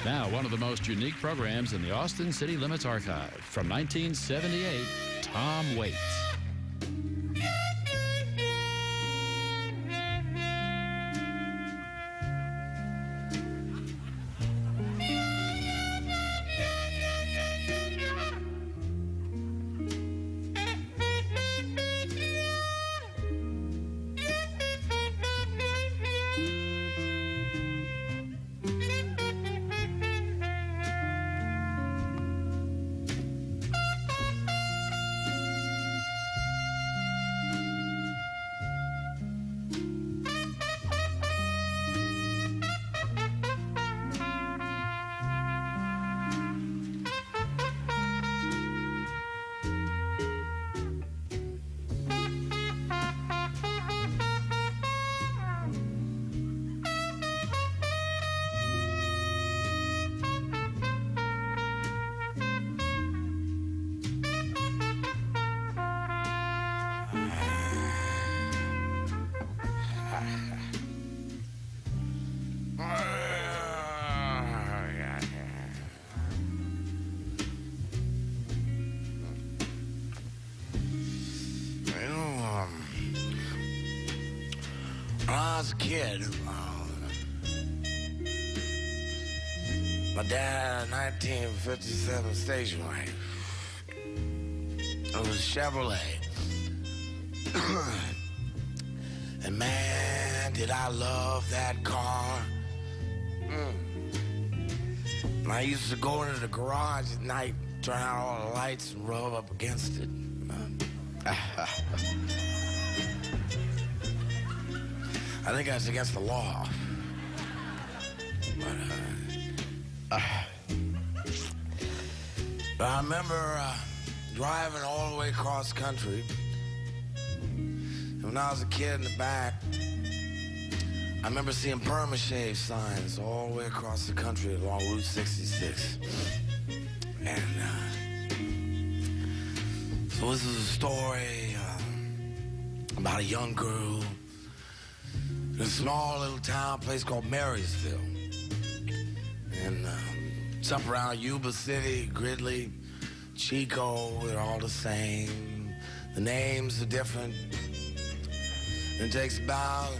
Now, one of the most unique programs in the Austin City Limits Archive. From 1978, Tom Waits. When I was a kid, my dad had a 1957 station wagon. It was a Chevrolet. And man, did I love that car. And I used to go into the garage at night, turn out all the lights and rub up against it. I think that's against the law. But I remember driving all the way across country. And when I was a kid in the back, I remember seeing perma-shave signs all the way across the country along Route 66. And so this is a story about a young girl in a small little town place called Marysville. And it's up around Yuba City, Gridley, Chico, they're all the same. The names are different. It takes about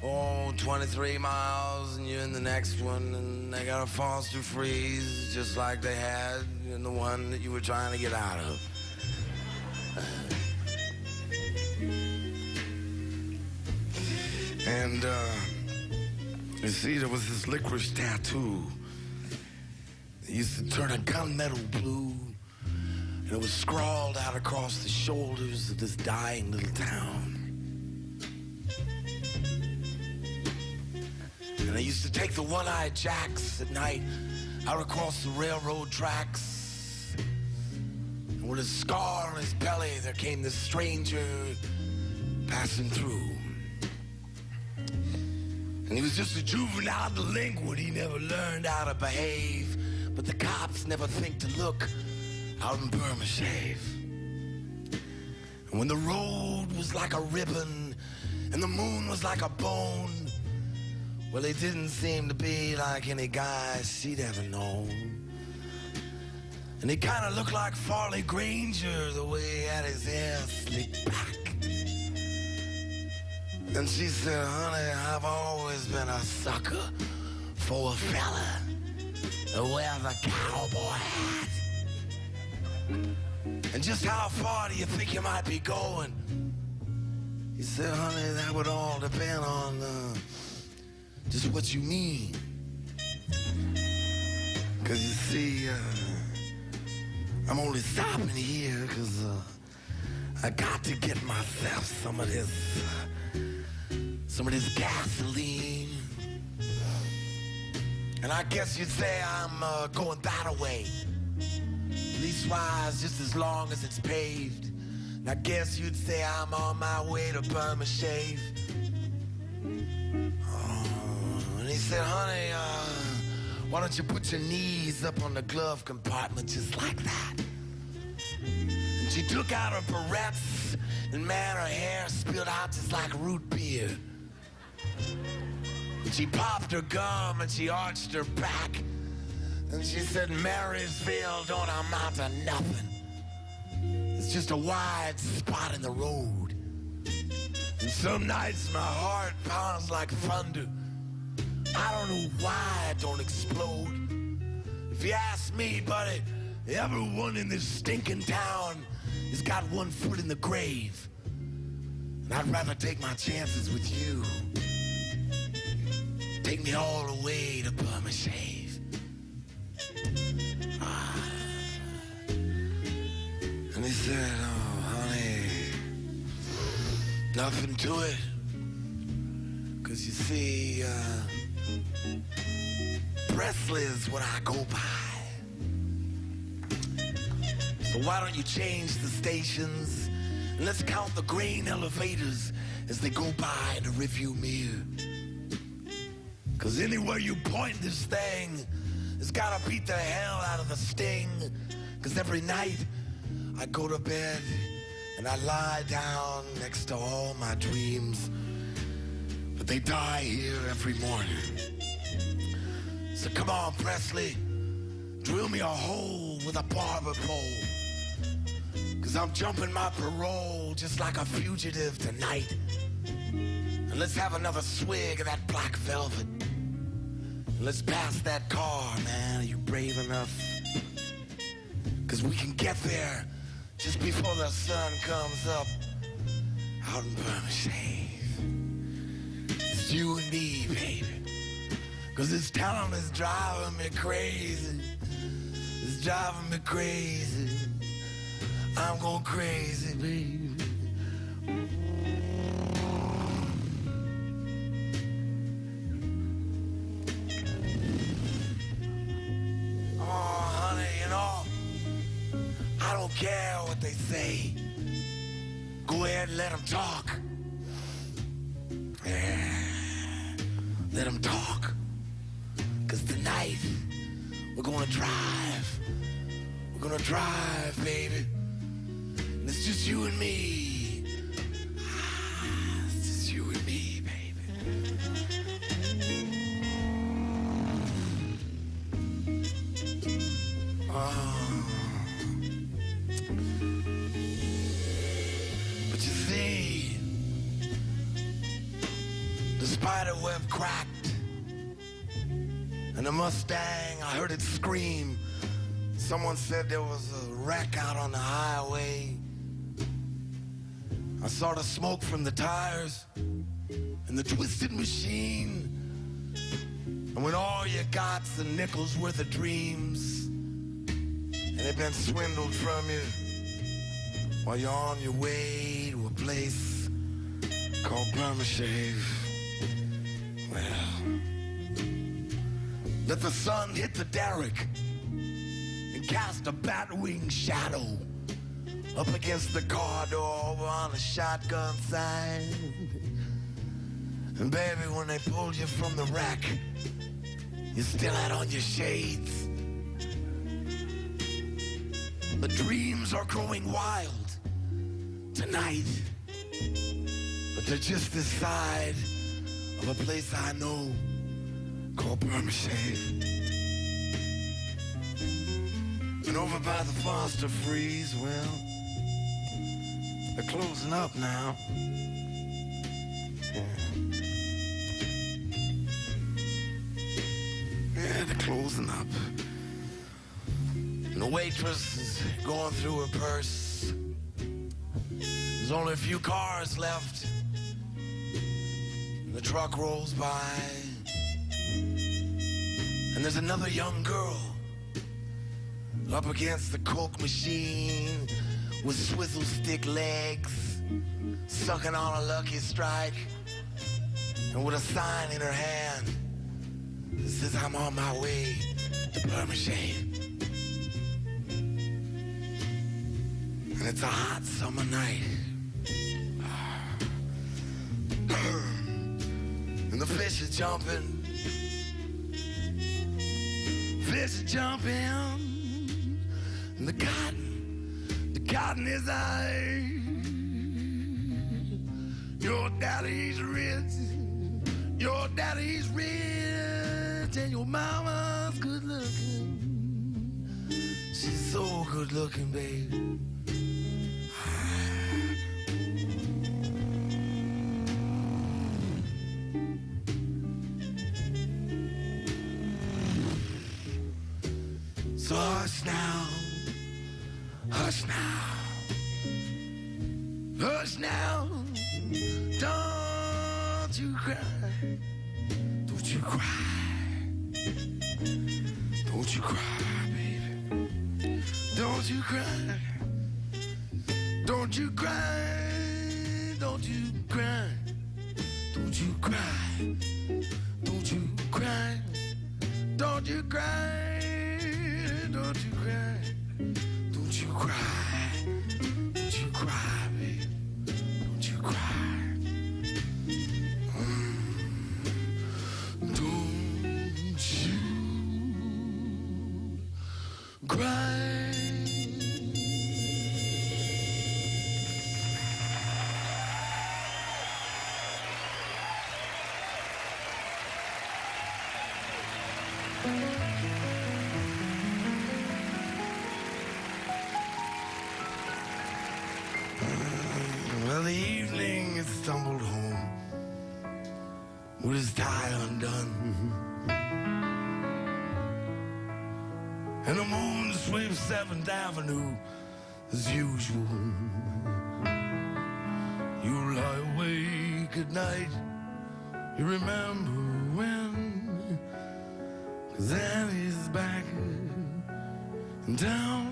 23 miles, and you're in the next one, and they got a Foster freeze, just like they had in the one that you were trying to get out of. And, you see, there was this licorice tattoo. It used to turn a gunmetal blue, and it was scrawled out across the shoulders of this dying little town. And they used to take the one-eyed jacks at night out across the railroad tracks. And with a scar on his belly, there came this stranger passing through. And he was just a juvenile delinquent. He never learned how to behave. But the cops never think to look out in perma-shave. And when the road was like a ribbon and the moon was like a bone, well, he didn't seem to be like any guy she'd ever known. And he kind of looked like Farley Granger, the way he had his hair slicked back. And she said, honey, I've always been a sucker for a fella that wears a cowboy hat. And just how far do you think you might be going? He said, honey, that would all depend on just what you mean. Cause you see, I'm only stopping here cause I got to get myself some of this gasoline. And I guess you'd say I'm going that way. Leastwise, just as long as it's paved. And I guess you'd say I'm on my way to perma-shave. And he said, honey, why don't you put your knees up on the glove compartment just like that? And she took out her barrettes, and man, her hair spilled out just like root beer. And she popped her gum, and she arched her back And she said, Marysville don't amount to nothing. It's just a wide spot in the road. And some nights my heart pounds like thunder. I don't know why it don't explode. If you ask me, buddy, everyone in this stinking town has got one foot in the grave. And I'd rather take my chances with you. Take me all the way to Burma Shave. And he said, oh, honey, nothing to it. 'Cause you see, Presley is what I go by. So why don't you change the stations and let's count the grain elevators as they go by in the rearview mirror. 'Cause anywhere you point this thing, it's gotta beat the hell out of the sting. 'Cause every night I go to bed and I lie down next to all my dreams, but they die here every morning. So come on, Presley, drill me a hole with a barber pole. 'Cause I'm jumping my parole just like a fugitive tonight. And let's have another swig of that black velvet. And let's pass that car, man. Are you brave enough? 'Cause we can get there just before the sun comes up out in Burma Shave. It's you and me, baby. 'Cause this town is driving me crazy. It's driving me crazy. I'm going crazy, baby. Oh, honey, you know, I don't care what they say. Go ahead and let them talk. Yeah, let them talk. 'Cause tonight, we're gonna drive. We're gonna drive, baby. And it's just you and me. It's just you and me, baby. But you see, the spider web cracked, and the Mustang, I heard it scream. Someone said there was a wreck out on the highway. I saw the smoke from the tires and the twisted machine. And when all you got's a nickel's worth of dreams, and they've been swindled from you while you're on your way to a place called Burma Shave, well, let the sun hit the derrick and cast a bat-wing shadow up against the car door over on the shotgun side. And baby, when they pulled you from the wreck, you still had on your shades. The dreams are growing wild tonight, but they're just this side of a place I know called Burma Shave. And over by the Foster Freeze, well, they're closing up now. Yeah, they're closing up. And the waitress is going through her purse. There's only a few cars left. And the truck rolls by. And there's another young girl up against the Coke machine with swizzle stick legs, sucking on a Lucky Strike, and with a sign in her hand that says, I'm on my way to Burma Shave. And it's a hot summer night. And the fish are jumping. Fish are jumping. And the cotton is high. Your daddy's rich. Your daddy's rich. And your mama's just good looking. She's so good looking, babe. So hush now, hush now, hush now. Don't you cry, don't you cry, don't you cry, baby. Don't you cry, don't you cry, don't you cry, don't you cry, don't you cry, don't you cry. Don't you cry, don't you cry, don't you cry, babe, don't you cry. Don't you cry. Well, the evening had stumbled home with his tie undone, and the moon sweeps 7th Avenue as usual. You lie awake at night, you remember when, 'cause Annie's back in town.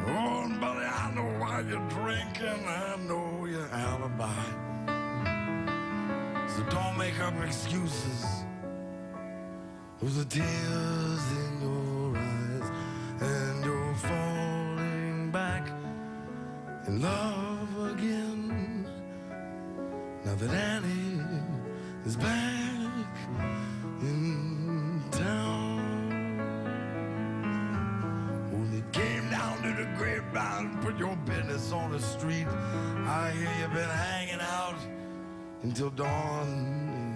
Oh, buddy, I know why you're drinking, I know your alibi. So don't make up excuses with the tears in your eyes, and you're falling back in love again. Now that Annie is back in town. Came down to the grapevine, put your business on the street. I hear you've been hanging out until dawn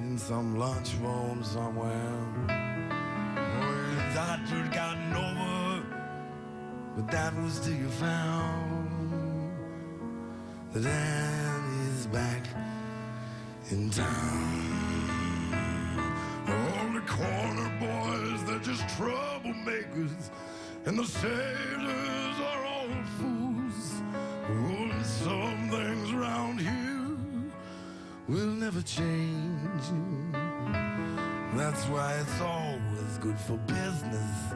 in some lunchroom somewhere. Oh, you thought you'd gotten over, but that was till you found that Annie's back in town. All the corner boys, they're just troublemakers, and the sailors are all fools. Oh, and some things around here will never change. That's why it's always good for business.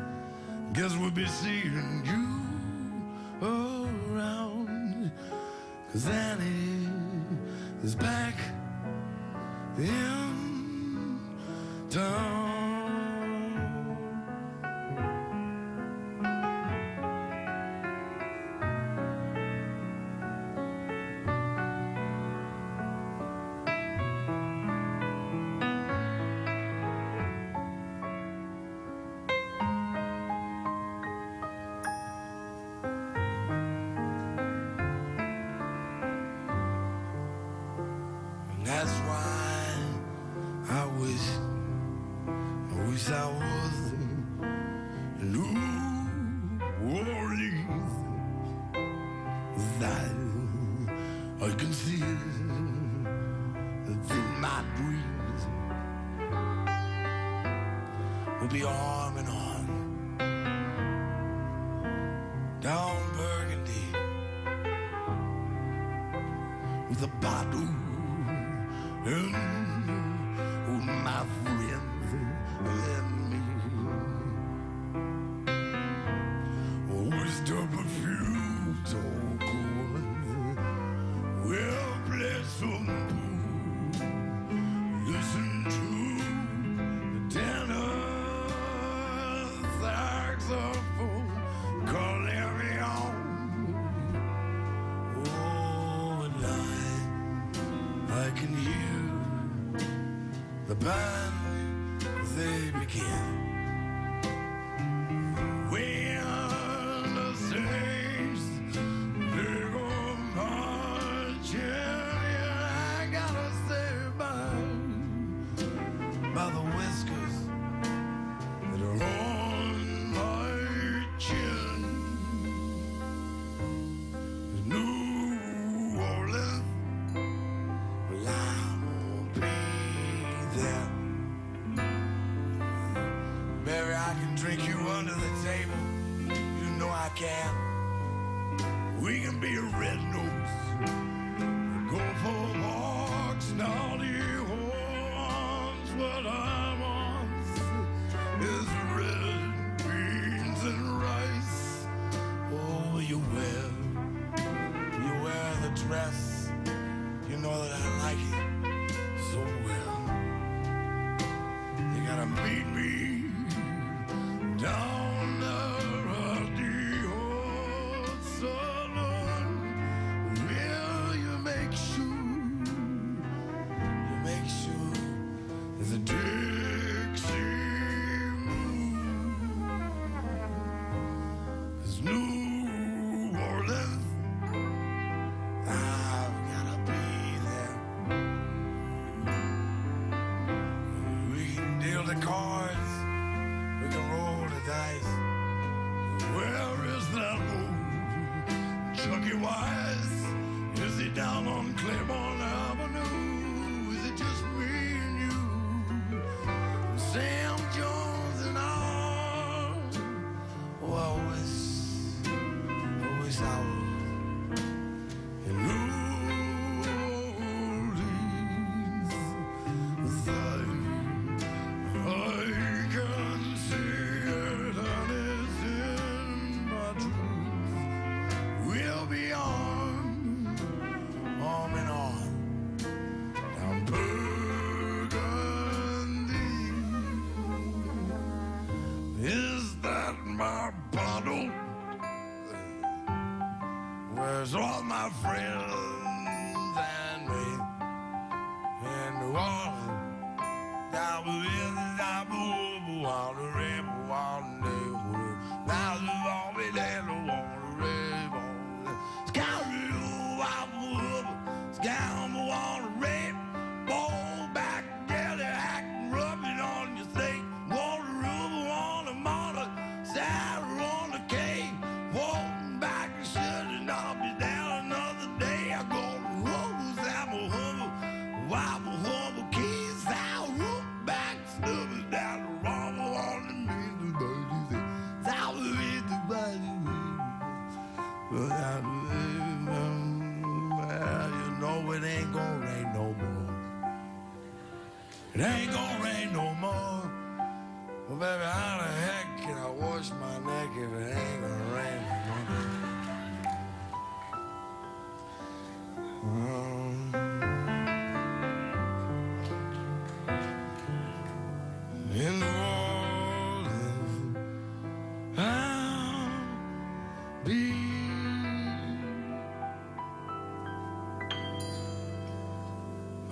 Guess we'll be seeing you around, 'cause Annie is back in town. That's why I wish I was in New Orleans. I can see it in my dreams. We'll be arm in arm down Burgundy with a bottle. And oh, my friends and me, wisdom a few talk ones, we'll play some pool, listen to the tenor saxophone calling me on. Oh, and I can hear the band as they begin. When the saints they go marching, I gotta say by the whiskers I can drink you under the table. You know I can. We can be a red nose. Go for walks down the horns. What I want is red beans and rice. Oh, you wear the dress. You know that I like it so well. You gotta meet me down there at the old salon. Will you make sure there's a Dixie moon? 'Cause New Orleans, I've gotta be there. We can deal the cards, we can roll the dice. Where is that old Chucky Wise? Is he down on Claiborne Avenue? Is it just me and you? Sam Jones and I. Oh, I wish I was in New Orleans. I can see it and it's in my dreams. We'll be arm in arm down Burgundy. Is that my bottle? Where's all my friends and me in New Orleans? It ain't gonna rain no more. It ain't gonna rain no more. Well, baby, how the heck can I wash my neck if it ain't gonna rain no more? In New Orleans, I'll be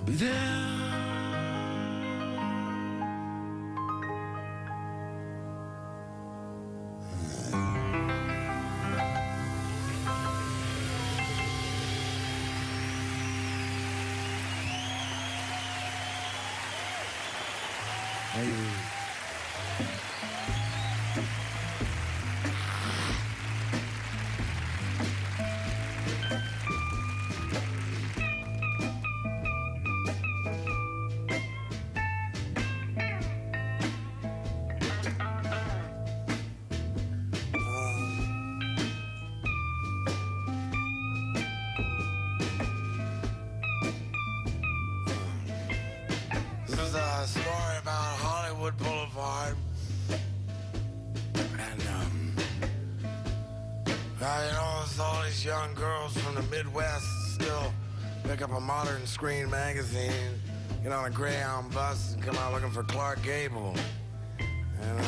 there. A story about Hollywood Boulevard, and you know, it's all these young girls from the Midwest still pick up a modern screen magazine, get on a Greyhound bus, and come out looking for Clark Gable, and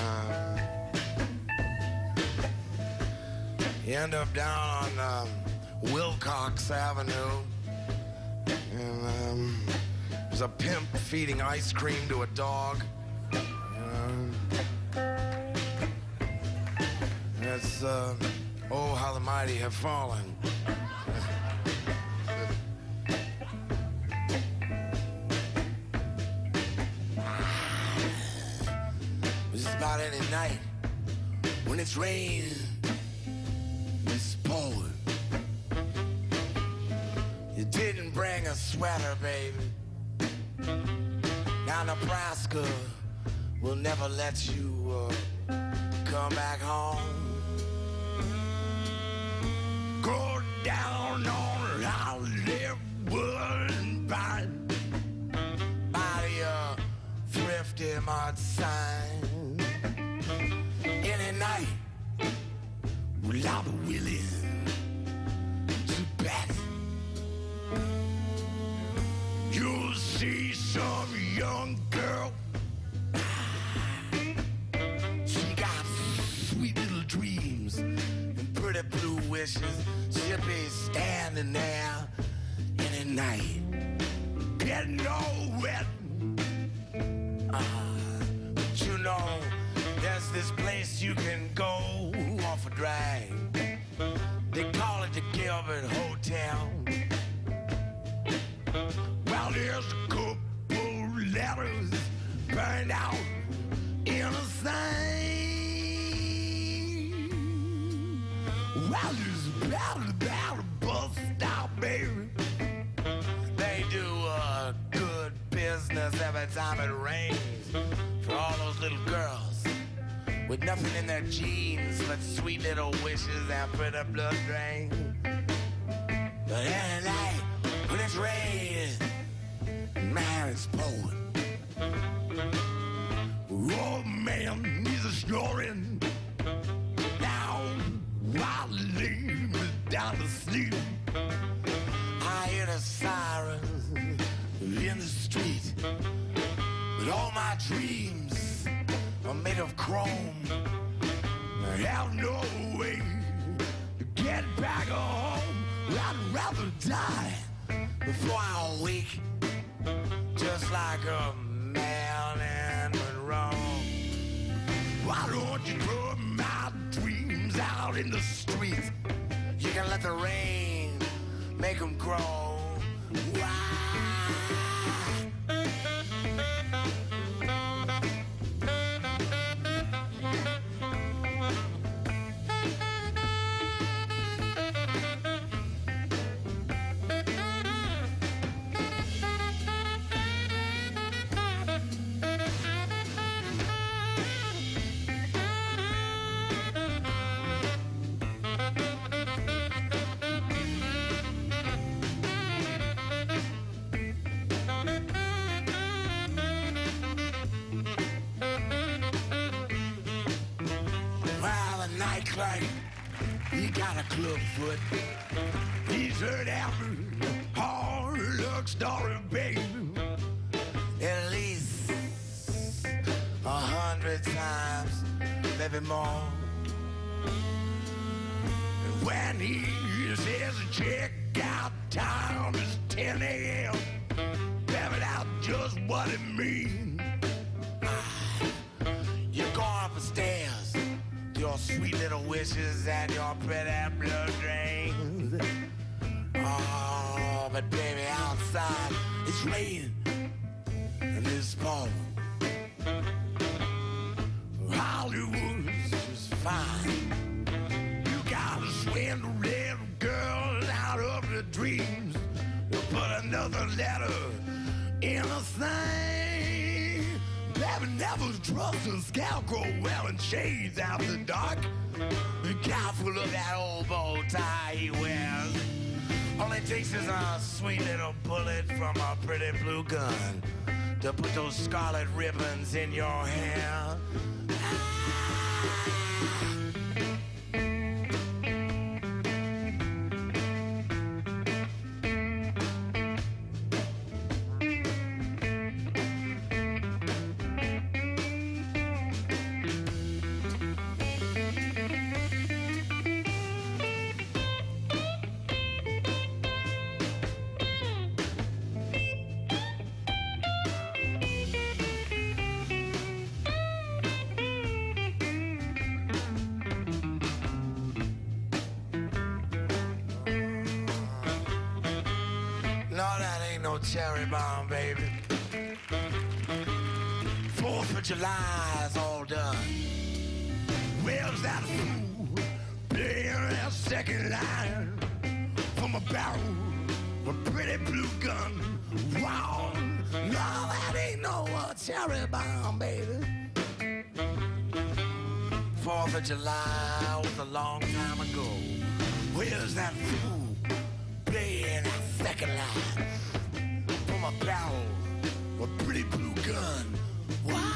you end up down on Wilcox Avenue, and there's a pimp feeding ice cream to a dog. It's, oh, how the mighty have fallen. Just about any night, when it's raining, it's pouring. You didn't bring a sweater, baby. Now Nebraska will never let you come back home. Go down on Hollywood and Vine by the thrifty mud sign. Any night without a willing to bet, you'll see some young girl. She got sweet little dreams and pretty blue wishes. She'll be standing there any night, getting all wet. But you know, there's this place you can go off a drag. They call it the Gilbert Hotel. Well, there's a couple letters burned out in a sign. Well, there's about a bus stop, baby. They do a good business every time it rains for all those little girls with nothing in their jeans but sweet little wishes and pretty blood drains. But any night when it's raining, man, it's pouring. Oh man, he's a snoring. Now, while the lame is down to sleep, I hear the sirens in the street. But all my dreams are made of chrome. I have no way to get back home. I'd rather die before I wake, just like a man in Monroe. Why don't you throw my dreams out in the street? You can let the rain make them grow. Why? Like he got a club foot. He's heard every hard luck story, baby, at least 100 times, maybe more. And when he says check out time is 10 a.m., baby, that's just what it means. You're going up the stairs, your sweet little wishes and your pretty blood drains. Oh, but baby, outside it's raining and it's pouring. Hollywood's just fine. You gotta swindle little girls out of their dreams. Put another letter in a thing. Baby, never trust a scarecrow wearing shades after dark. Be careful of that old bow tie he wears. All it takes is a sweet little bullet from a pretty blue gun to put those scarlet ribbons in your hair. Cherry bomb, baby. 4th of July is all done. Where's that fool playing that second line from a barrel, a pretty blue gun? Wow, no, that ain't no cherry bomb, baby. 4th of July was a long time ago. Where's that fool playing that second line? From a barrel, a pretty blue gun. Why?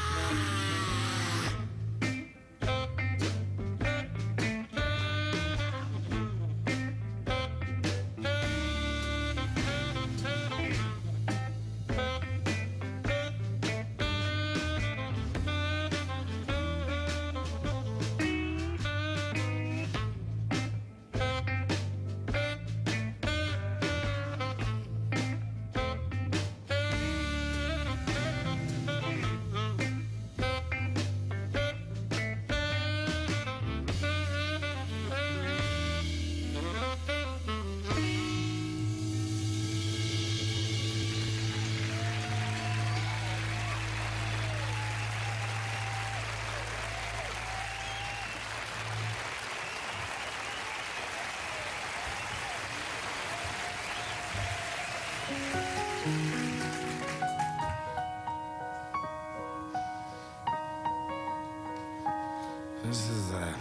This is a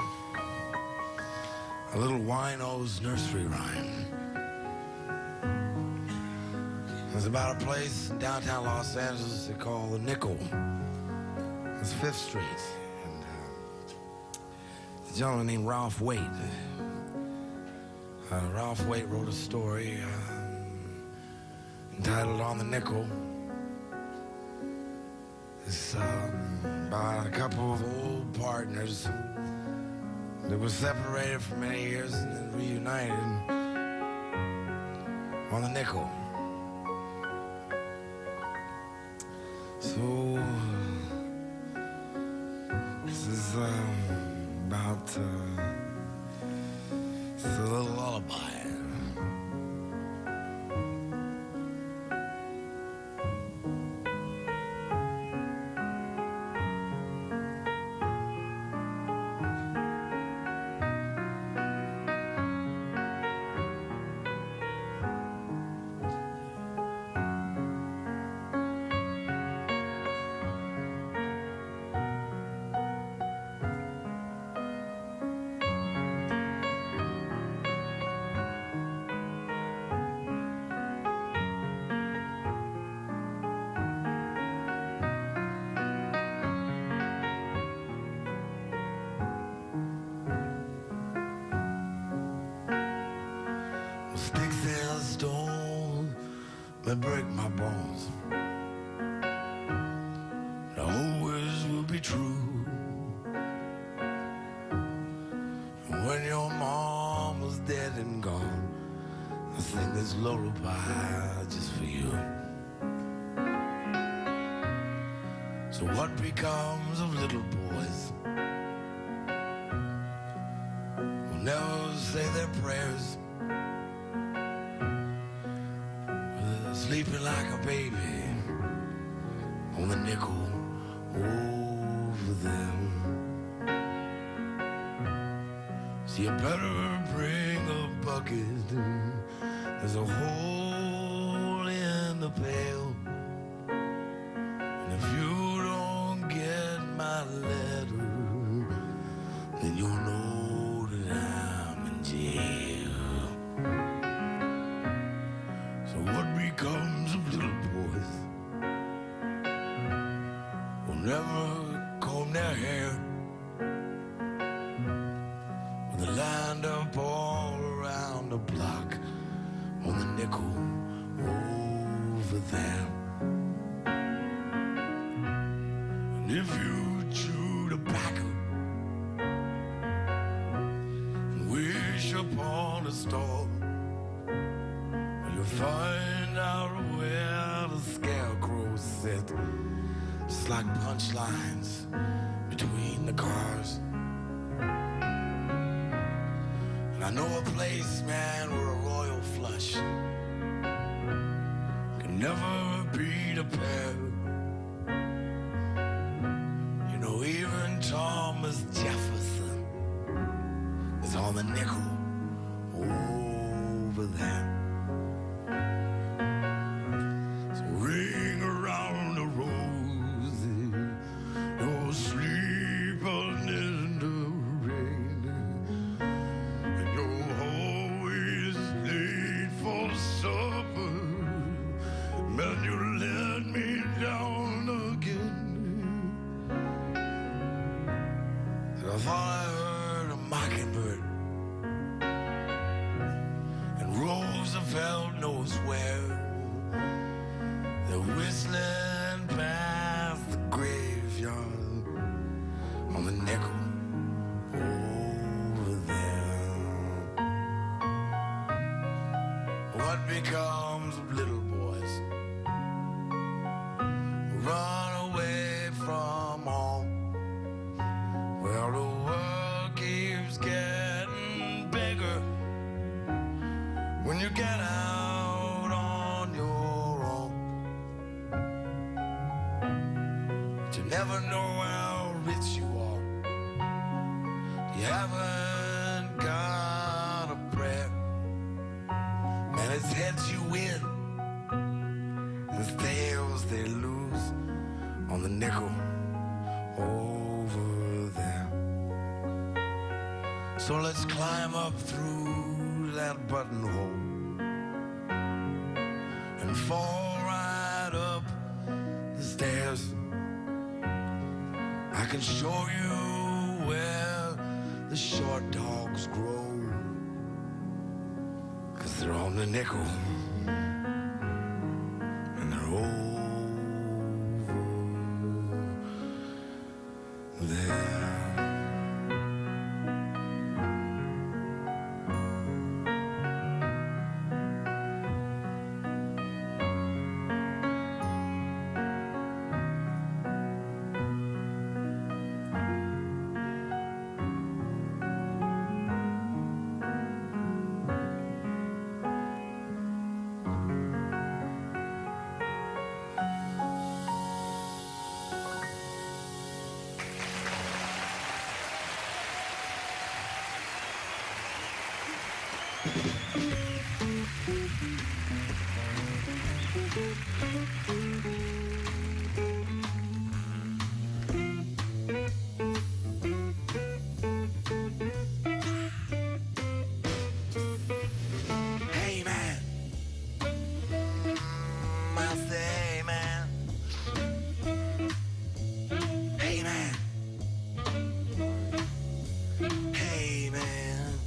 little wino's nursery rhyme. It's about a place in downtown Los Angeles they call the Nickel. It's 5th Street. And it's a gentleman named Ralph Waite. Ralph Waite wrote a story entitled On the Nickel. It's about a couple of old partners that were separated for many years and then reunited on the Nickel. So this is about it's a little lullaby. Sticks and stone may break my bones. The always will be true. And when your mom was dead and gone, I sing this lullaby just for you. So what becomes of little boys who never say their prayers, sleeping like a baby on the nickel over them. So you better bring a bucket. There's a hole in the pail. And if you don't get my letter, then you'll know that I'm in jail. So what becomes of little boys who never comb their hair, when they lined up all around the block on the nickel over there? And if you chew tobacco and wish upon a star, you'll find out where the scarecrows sit, just like punchlines between the cars. And I know a place, man, where a royal flush can never beat a pair. You know, even Thomas Jefferson is on the nickel over there. Ring around the rosy, you're sleeping in the I thought I heard a mockingbird, and Roosevelt knows where. They're whistling past the graveyard on the nickel over there. What becomes of little boys who run away from home? Well, the world keeps getting bigger when you get out on your own. But you never know how rich you are. You haven't got a prayer. Man, it's heads you win, and it's tails they lose on the nickel over there. So let's climb up through that buttonhole and fall right up the stairs. I can show you where the short dogs grow, 'cause they're on the nickel and they're over there. Hey man, I say man. Hey man, hey man.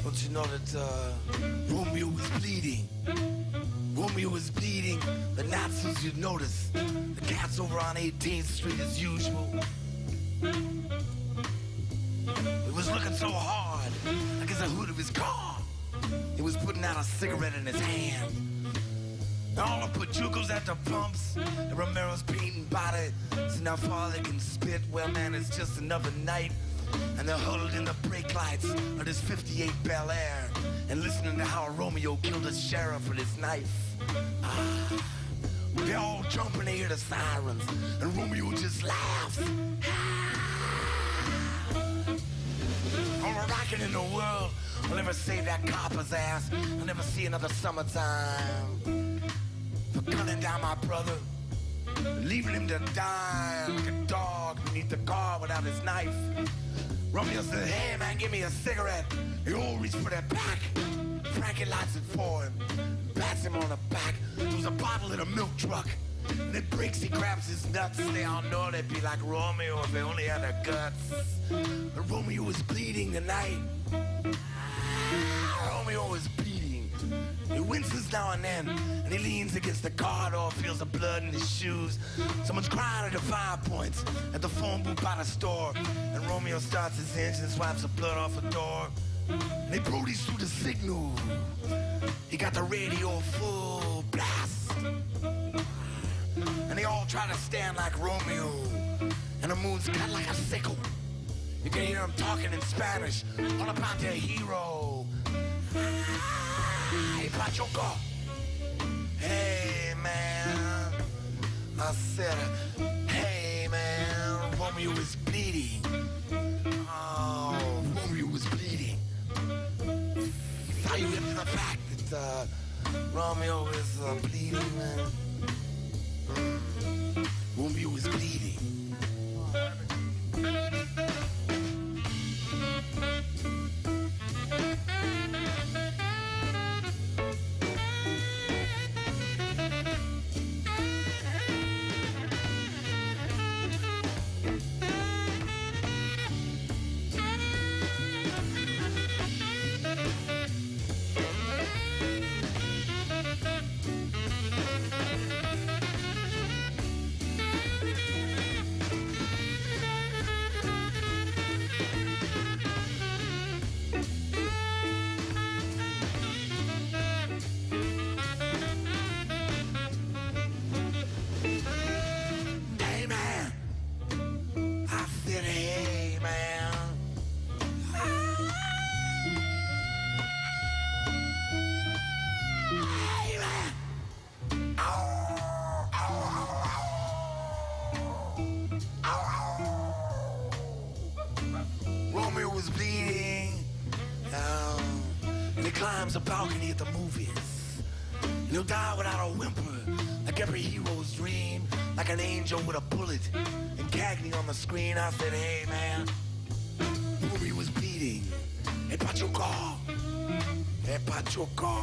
Don't you know that Romeo was bleeding? Romeo was bleeding. The Nazis, you'd notice. The cats over on 18th Street as usual. He was looking so hard against the hood of his car. He was putting out a cigarette in his hand. All the pachucos at the pumps, and Romero's painting body. So now far they can spit. Well, man, it's just another night. And they're huddled in the brake lights of this 58 Bel Air and listening to how Romeo killed a sheriff with his knife. They all jump and they hear the sirens, and Romeo just laughs. All the rockin' in the world will never save that copper's ass. I'll never see another summertime for gunning down my brother, leaving him to die like a dog beneath the car without his knife. Romeo said, hey man, give me a cigarette. He all reached for that pack. Frankie lights it for him, pats him on the back. There was a bottle in a milk truck. And it breaks, he grabs his nuts. They all know they'd be like Romeo if they only had the guts. But Romeo was bleeding tonight. Romeo was bleeding. He winces now and then, and he leans against the car door, feels the blood in his shoes. Someone's crying at the 5 points at the phone booth by the store. And Romeo starts his engine, swipes the blood off the door. And they brodies through the signal. He got the radio full blast. And they all try to stand like Romeo. And the moon's cut like a sickle. You can hear them talking in Spanish, all about their hero. Hey, Pachuco. Hey, man. I said, hey, man, Romeo is bleeding. Oh, Romeo was bleeding. How you get to the fact that Romeo is bleeding, man? Romeo is bleeding. climbs a balcony at the movies. And he'll die without a whimper, like every hero's dream, like an angel with a bullet and Cagney on the screen. I said, hey man, movie was bleeding. Hey Pachuco, hey Pachuco.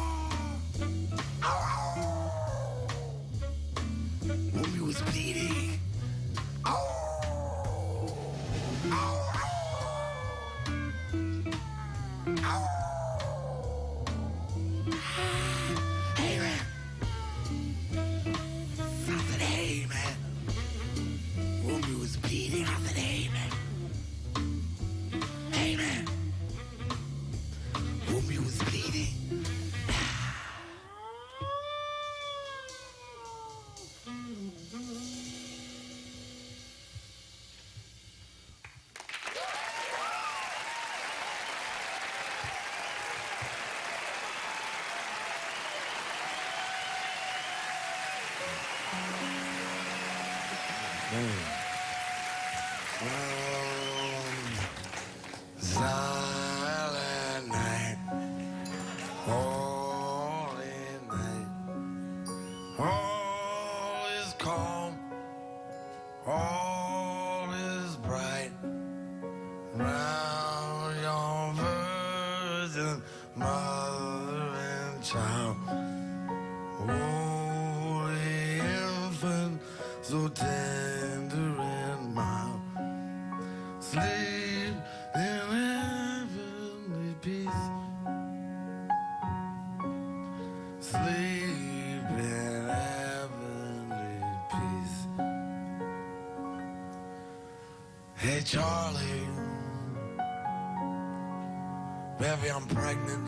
Movie was bleeding. Hey man. I said, hey man. Movie was bleeding. I said, hey man. Hey man. Movie was bleeding. Silent night, holy night, all is calm, all is bright, round your virgin mother and child, holy infant, so tender and mild, sleep in heavenly peace, sleep in heavenly peace. Hey Charlie, baby, I'm pregnant,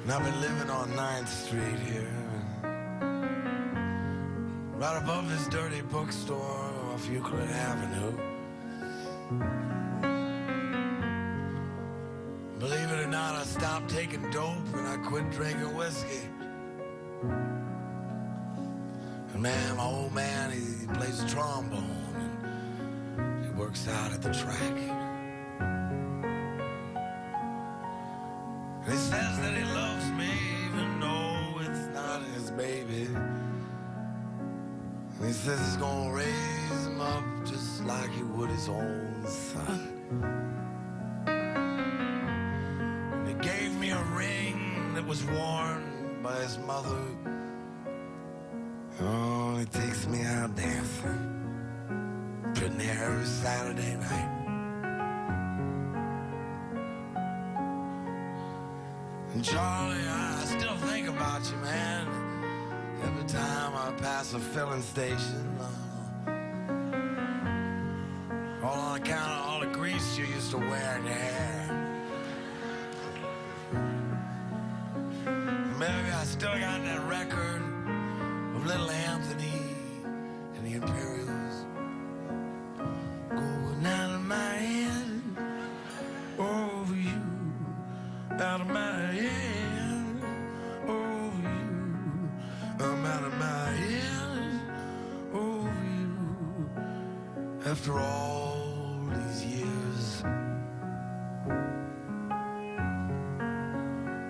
and I've been living on 9th Street here, right above this dirty bookstore off Euclid Avenue. Believe it or not, I stopped taking dope and I quit drinking whiskey. And man, my old man, he plays trombone and he works out at the track. And he says that he loves me even though it's not his baby. And he says he's gonna raise him up just like he would his own son. And he gave me a ring that was worn by his mother. Oh, he takes me out dancing, pretty near every Saturday night. And Charlie, I still think about you, man. Every time I pass a filling station, all on account of all the grease you used to wear in your hair. Maybe I still got that record of Little Anthony and the Imperials going out of my head, over you, out of my head, over you. I'm out of my head, over you, after all these years.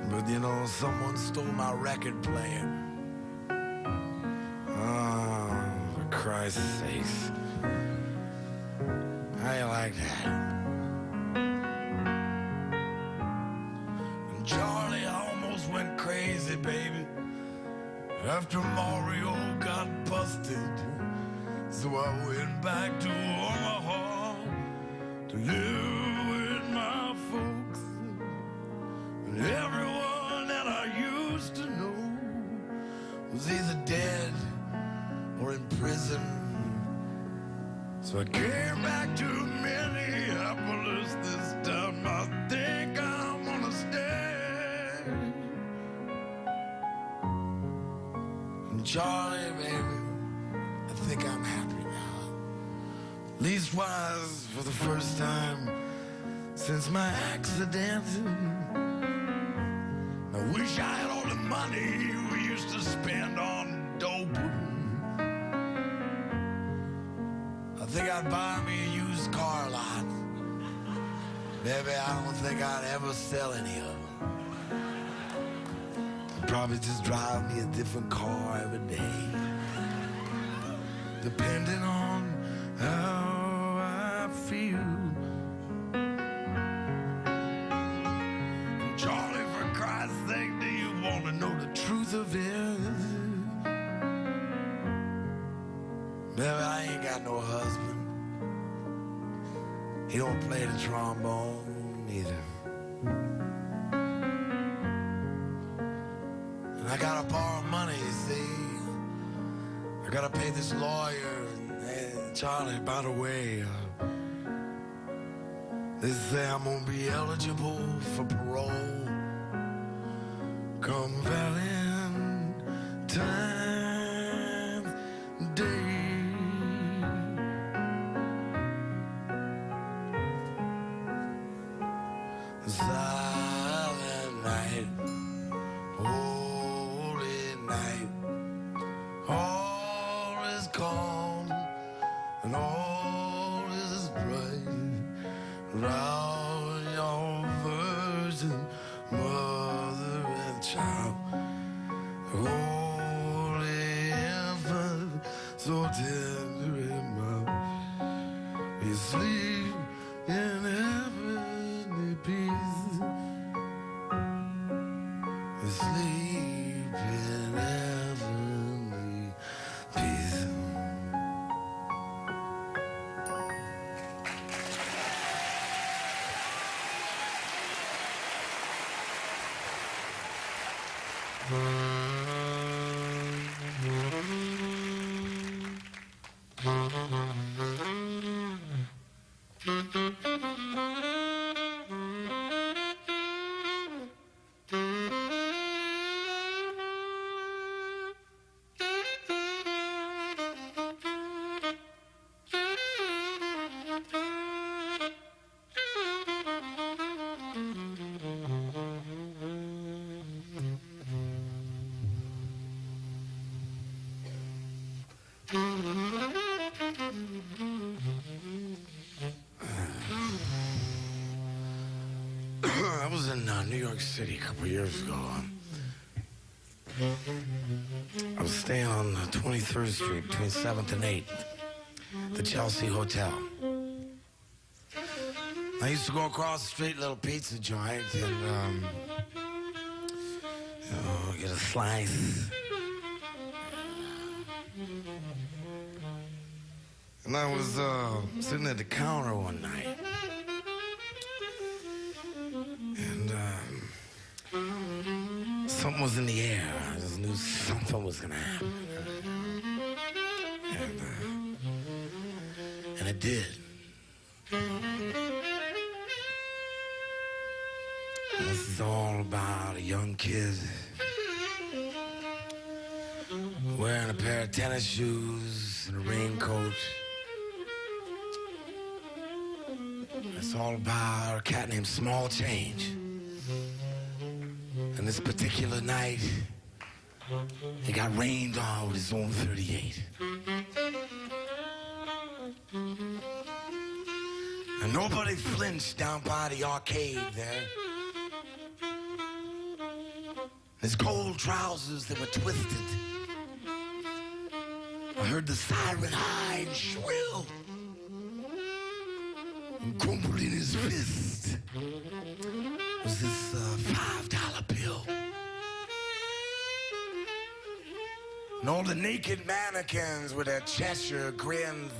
But you know, someone stole my record player. Oh, for Christ's sakes. How you like that? And Charlie, I almost went crazy, baby, after Mario got busted. So I went back to Omaha to live with my folks. And everyone that I used to know was either dead or in prison. So I came back to Minneapolis this time. I think I wanna stay. And Charlie, baby, I think I'm happy now. Leastwise, for the first time since my accident. I wish I had all the money we used to spend on dope. I think I'd buy me a used car lot. Maybe I don't think I'd ever sell any of them. probably just drive me a different car every day, depending on how I feel. And Charlie, for Christ's sake, do you want to know the truth of it? Baby, I ain't got no husband. He don't play the trombone either. And I gotta borrow money, you see. I gotta pay this lawyer. And Charlie, by the way, they say I'm gonna be eligible for parole come Valentine's Day. Silent night, holy night, all is calm and all is bright. Round your virgin mother and child, holy infant, so tender in my we sleep in heavenly peace. We sleep in heavenly peace. I was in New York City a couple years ago. I was staying on 23rd Street between 7th and 8th, the Chelsea Hotel. I used to go across the street, little pizza joint, and get a slice. And I was sitting at the counter one night. And something was in the air. I just knew something was gonna happen. And it did. This is all about a young kid wearing a pair of tennis shoes and a raincoat. It's all about a cat named Small Change. And this particular night, he got rained on with his own 38. And nobody flinched down by the arcade there. His gold trousers, they were twisted. I heard the siren high and shrill. And crumpled in his fist was this $5 bill. And all the naked mannequins with their Cheshire grins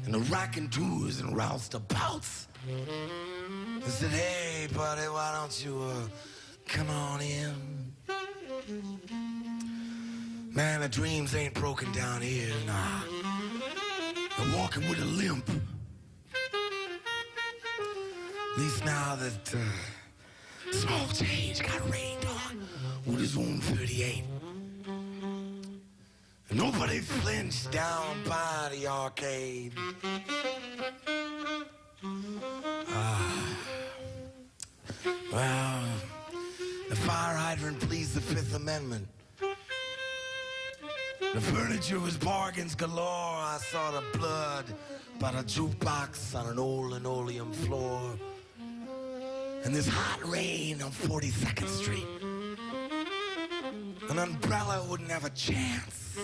and the raconteurs and roustabouts. They said, hey, buddy, why don't you come on in? Man, the dreams ain't broken down here, nah. I'm walking with a limp. At least now that Small Change got rained on with his own 38. And nobody flinched down by the arcade. Well, the fire hydrant pleased the Fifth Amendment. The furniture was bargains galore. I saw the blood by the jukebox on an old linoleum floor. in this hot rain on 42nd Street. An umbrella wouldn't have a chance.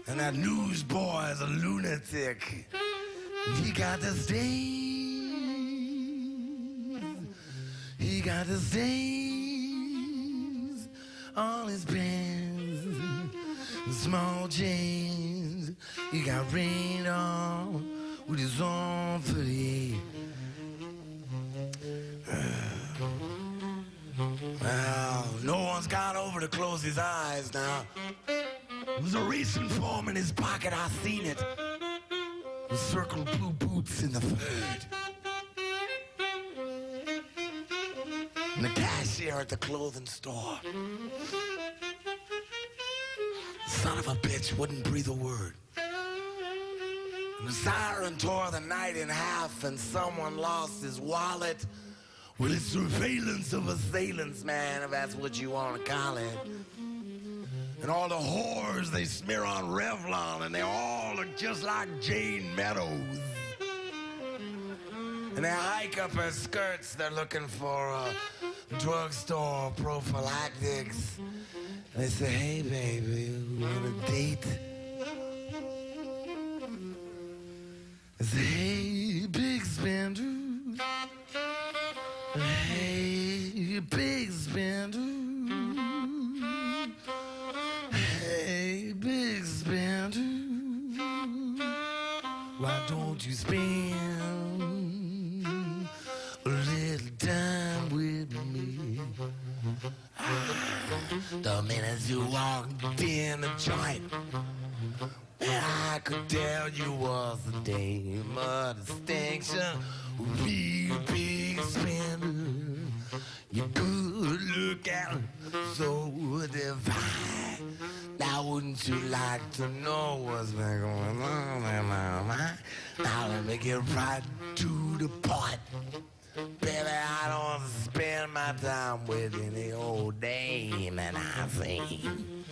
And that newsboy is a lunatic. He got the stains. He got the stains on his pants. Small chains. He got rained on with his own 38. Well, no one's got over to close his eyes now. There's a racing form in his pocket, I seen it. With circled blue boots in the third. And the cashier at the clothing store. Son of a bitch wouldn't breathe a word. And the siren tore the night in half and someone lost his wallet. Well, it's surveillance of assailants, man, if that's what you want to call it. And all the whores they smear on Revlon, and they all look just like Jane Meadows. And they hike up her skirts, they're looking for drugstore prophylactics. And they say, hey, baby, you want a date? They say, hey, big spender. Hey, big spender. Hey, big spender. Why don't you spend a little time with me? The minute you walked in the joint, and I could tell you was a dame of distinction. Real big spender, you could look at so divine. Now wouldn't you like to know what's been going on in my mind? Now let me get right to the point. Baby, I don't want to spend my time with any old dame that I've seen.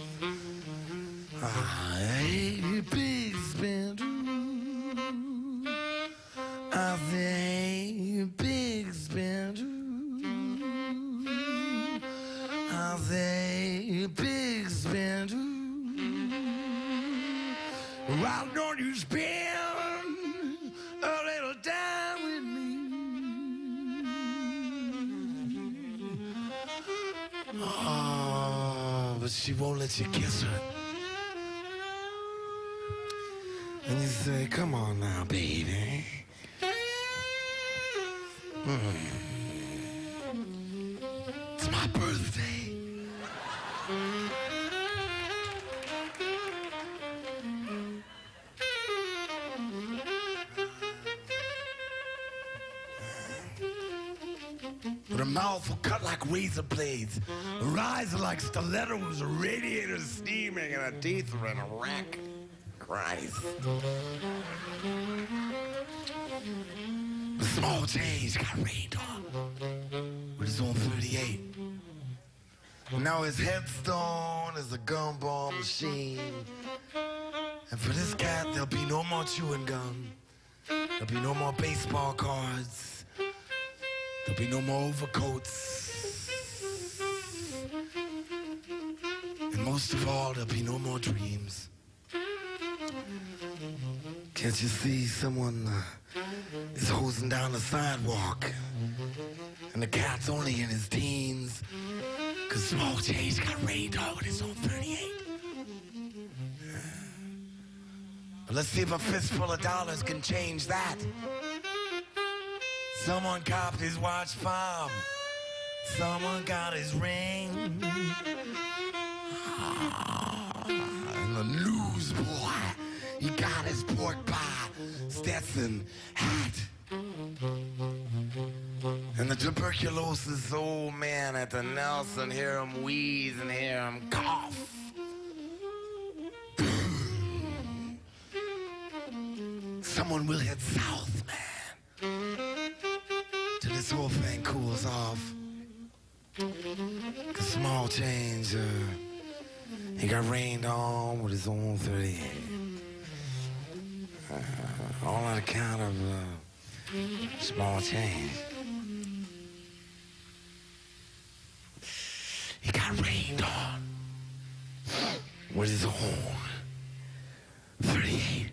Hey, big spender. I say, big spender. I say, big spender. Why don't you spend a little time with me? Oh, but she won't let you kiss her. And you say, come on now, baby. It's my birthday. With a mouth cut like razor blades, her eyes are like stilettos, a radiator steaming, and her teeth are in a rack. Christ. The small change got rained on with his own 38. Now his headstone is a gumball machine. And for this cat, there'll be no more chewing gum. There'll be no more baseball cards. There'll be no more overcoats. And most of all, there'll be no more dreams. Can't you see someone is hosing down the sidewalk? And the cat's only in his teens. Cause small change got rained on with his own 38. But let's see if a fistful of dollars can change that. Someone copped his watch fob. Someone got his ring. And the newsboy, he got his pork pie, Stetson hat. And the tuberculosis old man at the Nelson, hear him wheeze and hear him cough. Someone will head south, man, till this whole thing cools off. 'Cause small change, he got rained on with his own 38. All on account of Small change. He got rained on with his horn. 38.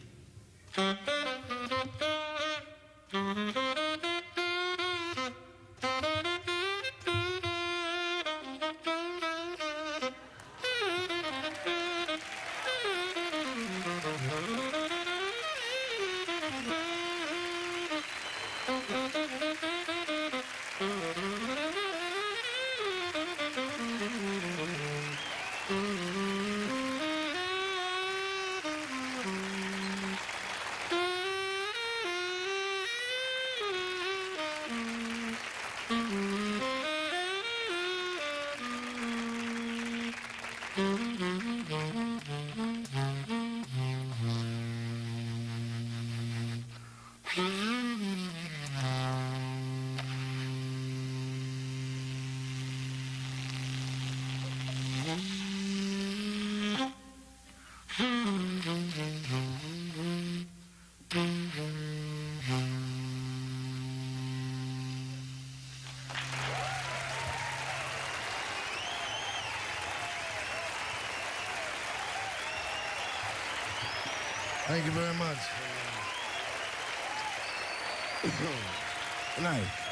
Thank you very much. Good night.